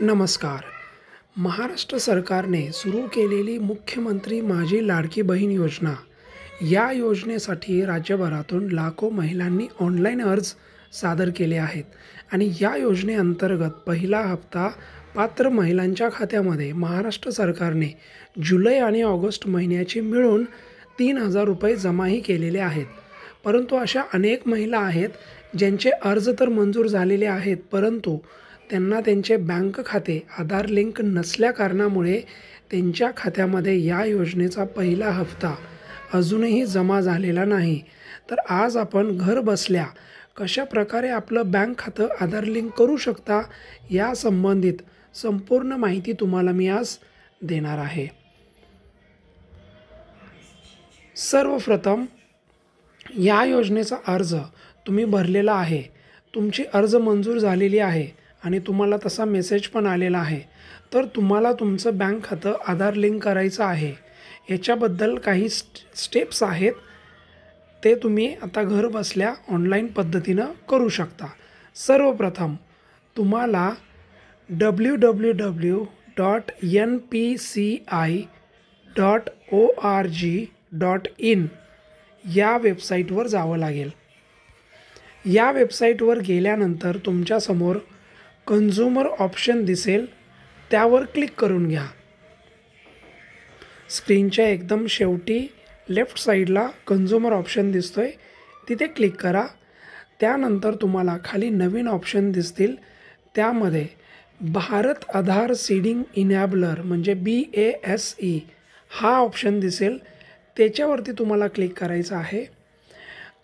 नमस्कार. महाराष्ट्र सरकारने सुरू केलेली मुख्यमंत्री माझी लाडकी बहीण योजना, या योजनेसाठी राज्यभरातून लाखो महिलांनी ऑनलाईन अर्ज सादर केले आहेत आणि या योजनेअंतर्गत पहिला हप्ता पात्र महिलांच्या खात्यामध्ये महाराष्ट्र सरकारने जुलै आणि ऑगस्ट महिन्याचे मिळून 3,000 रुपये जमाही केलेले आहेत. परंतु अशा अनेक महिला आहेत ज्यांचे अर्ज तर मंजूर झालेले आहेत, परंतु त्यांना त्यांचे बँक खाते आधार लिंक नसल्या कारणामुळे त्यांच्या खात्यामध्ये या योजनेचा पहिला हप्ता अजूनही जमा झालेला नाही. तर आज आपण घर बसल्या कशाप्रकारे आपलं बँक खातं आधार लिंक करू शकता या संबंधित संपूर्ण माहिती तुम्हाला मी आज देणार आहे. सर्वप्रथम या योजनेचा अर्ज तुम्ही भरलेला आहे, तुमची अर्ज मंजूर झालेली आहे आणि तुम्हाला तसा मेसेज पण आलेला आहे, तर तुम्हाला तुमचं बँक खातं आधार लिंक करायचं आहे. याच्याबद्दल काही स्टेप्स आहेत, ते तुम्ही आता घर बसल्या ऑनलाईन पद्धतीनं करू शकता. सर्वप्रथम तुम्हाला www.npci.org.in या वेबसाईटवर जावं लागेल. या वेबसाईटवर गेल्यानंतर तुमच्यासमोर कन्झ्युमर ऑप्शन दिसेल, त्यावर क्लिक करून घ्या. स्क्रीनच्या एकदम शेवटी लेफ्ट साईडला कन्झ्युमर ऑप्शन दिसतोय, तिथे क्लिक करा. त्यानंतर तुम्हाला खाली नवीन ऑप्शन दिसतील, त्यामध्ये भारत आधार सीडिंग इनॅबलर म्हणजे BASE हा ऑप्शन दिसेल, त्याच्यावरती तुम्हाला क्लिक करायचं आहे.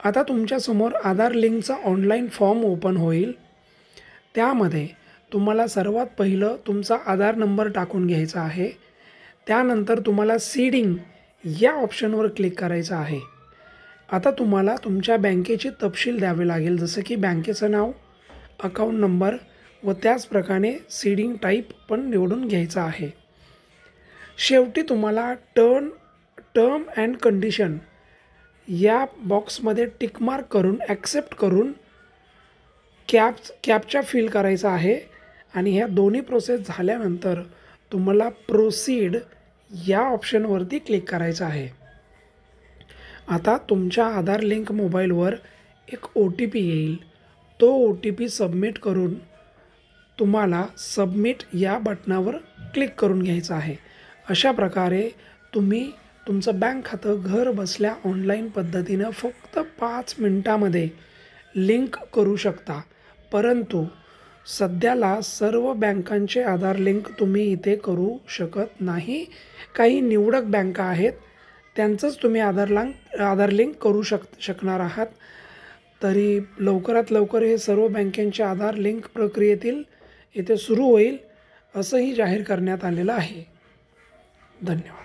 आता तुमच्यासमोर आधार लिंकचा ऑनलाईन फॉर्म ओपन होईल. त्यामध्ये तुम्हाला सर्वात पहिलं तुमचा आधार नंबर टाकून घ्यायचा आहे. त्यानंतर तुम्हाला सीडिंग या ऑप्शनवर क्लिक करायचं आहे. आता तुम्हाला तुमच्या बँकेचे तपशील द्यावे लागेल, जसं की बँकेचं नाव, अकाउंट नंबर व त्याचप्रकारे सीडिंग टाईप पण निवडून घ्यायचा आहे. शेवटी तुम्हाला टर्म अँड कंडिशन या बॉक्समध्ये टिकमार्क करून ॲक्सेप्ट करून कॅपचा फिल करायचा आहे आणि ह्या दोन्ही प्रोसेस झाल्यानंतर तुम्हाला प्रोसीड या ऑप्शनवरती क्लिक करायचं आहे. आता तुमच्या आधार लिंक मोबाईलवर एक OTP येईल. तो OTP सबमिट करून तुम्हाला सबमिट या बटनावर क्लिक करून घ्यायचं आहे. अशा प्रकारे तुम्ही तुमचं बँक खातं घर बसल्या ऑनलाईन पद्धतीनं फक्त 5 मिनटामध्ये लिंक करू शकता. परंतु सध्याला सर्व बँकांचे आधार लिंक तुम्ही इथे करू शकत नाही. काही निवडक बँका आहेत, त्यांचंच तुम्ही आधार लिंक करू शकणार आहात. तरी लवकरात लवकर हे सर्व बँकांचे आधार लिंक प्रक्रियेतील इथे सुरू होईल, असंही जाहीर करण्यात आलेलं आहे. धन्यवाद.